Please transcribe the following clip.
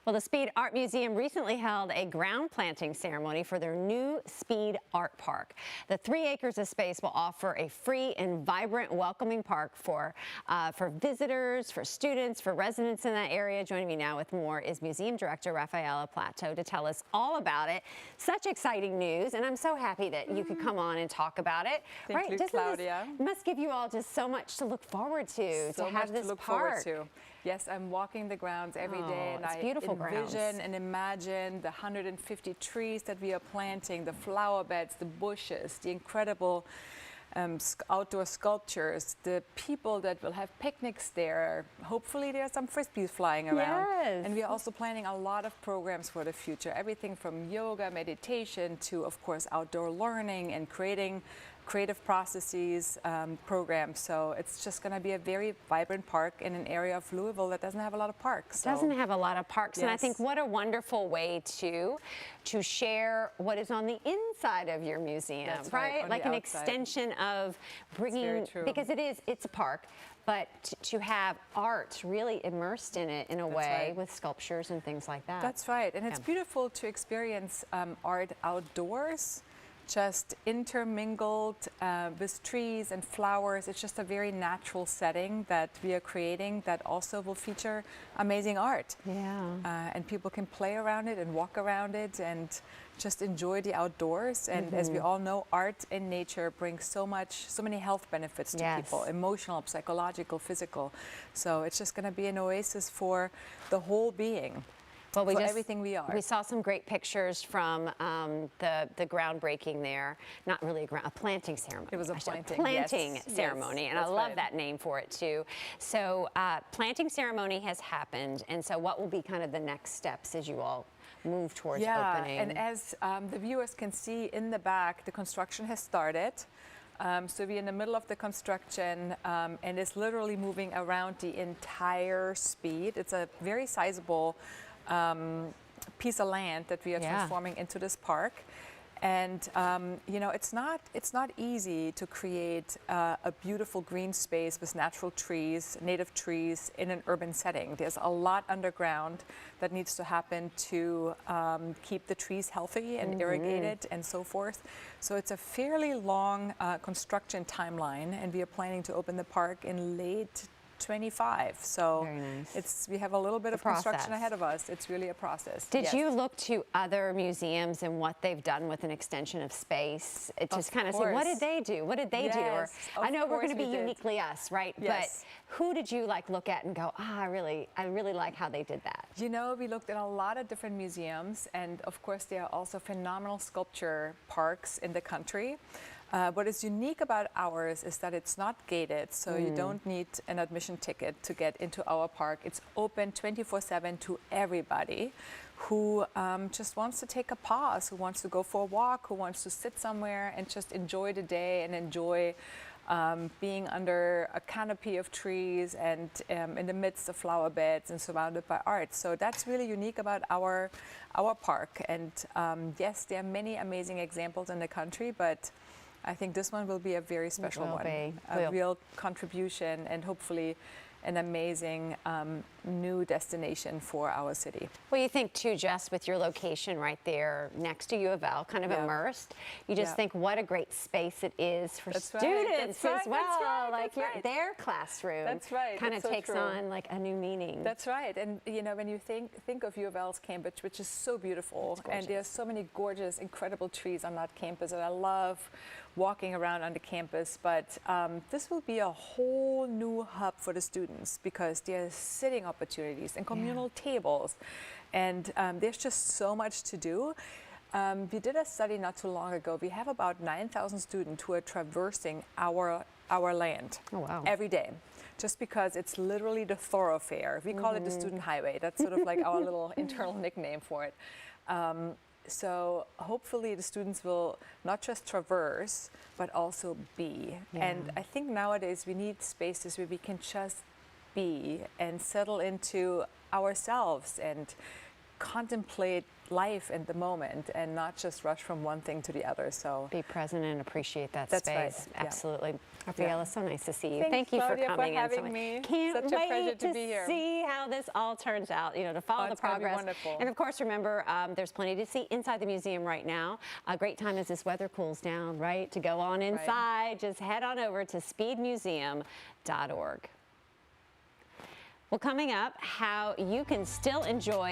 Well, the Speed Art Museum recently held a ground planting ceremony for their new Speed Art Park. The 3 acres of space will offer a free and vibrant, welcoming park for visitors, for students, for residents in that area. Joining me now with more is Museum Director Rafaela Plateau to tell us all about it. Such exciting news, and I'm so happy that you could come on and talk about it. Thank you, Claudia. This must give you all just so much to look forward to have this park. Yes, I'm walking the grounds every day, and I envision and imagine the 150 trees that we are planting, the flower beds, the bushes, the incredible outdoor sculptures, the people that will have picnics there. Hopefully there are some frisbees flying around. Yes. And we are also planning a lot of programs for the future, everything from yoga, meditation to, of course, outdoor learning and creating creative processes programs. So it's just going to be a very vibrant park in an area of Louisville that doesn't have a lot of parks. Doesn't have a lot of parks. Yes. And I think what a wonderful way to share what is on the inside of your museum. That's right? Like an outside. Extension of bringing, because it's a park, but to have art really immersed in it in a way with sculptures and things like that. That's right. And it's beautiful to experience art outdoors, just intermingled with trees and flowers. It's just a very natural setting that we are creating that also will feature amazing art. Yeah. And people can play around it and walk around it and just enjoy the outdoors. And as we all know, art and nature brings so many health benefits to people, emotional, psychological, physical. So it's just going to be an oasis for the whole being. Well, everything we are. We saw some great pictures from the groundbreaking there. Not really a planting ceremony. It was a planting ceremony, yes, and I love that name for it too. So planting ceremony has happened, and so what will be kind of the next steps as you all move towards opening? And as the viewers can see in the back, the construction has started. So we're in the middle of the construction, and it's literally moving around the entire Speed. It's a very sizable piece of land that we are transforming into this park. And you know, it's not easy to create a beautiful green space with natural trees, native trees in an urban setting. There's a lot underground that needs to happen to keep the trees healthy and irrigated and so forth. So it's a fairly long construction timeline, and we are planning to open the park in late 25. So very nice. We have a little bit of construction ahead of us. It's really a process. Did you look to other museums and what they've done with an extension of space? It just kind of say, what did they do? What did they do? Or I know we're going to be uniquely us, right? Yes. But who did you look at and go, I really like how they did that? You know, we looked at a lot of different museums, and of course there are also phenomenal sculpture parks in the country. What is unique about ours is that it's not gated, so you don't need an admission ticket to get into our park. It's open 24/7 to everybody who just wants to take a pause, who wants to go for a walk, who wants to sit somewhere and just enjoy the day and enjoy being under a canopy of trees and in the midst of flower beds and surrounded by art. So that's really unique about our park. And yes, there are many amazing examples in the country, but I think this one will be a very special one, a real contribution, and hopefully an amazing new destination for our city. Well, you think too, Jess, with your location right there next to U of L, kind of immersed, you just think what a great space it is for students as well. Their classroom kind of takes on like a new meaning. That's right. And you know, when you think of U of L's campus, which is so beautiful, and there's so many gorgeous, incredible trees on that campus, and I love walking around on the campus, but this will be a whole new hub for the students because there's sitting opportunities and communal tables, and there's just so much to do. We did a study not too long ago. We have about 9,000 students who are traversing our land every day, just because it's literally the thoroughfare. We call it the student highway. That's sort of like our little internal nickname for it. So hopefully the students will not just traverse, but also be. And I think nowadays we need spaces where we can just be and settle into ourselves and contemplate life in the moment and not just rush from one thing to the other. So be present and appreciate that that's space. right. Yeah. Absolutely. Rafaela, so nice to see you. Thanks, Thank you Claudia, for coming for having in. me. Can't Such a wait pleasure to be here. see how this all turns out, to follow the it's gonna be progress. wonderful. And of course, remember, there's plenty to see inside the museum right now. A great time as this weather cools down, right? To go on inside, Right. just head on over to speedmuseum.org. Well, coming up, how you can still enjoy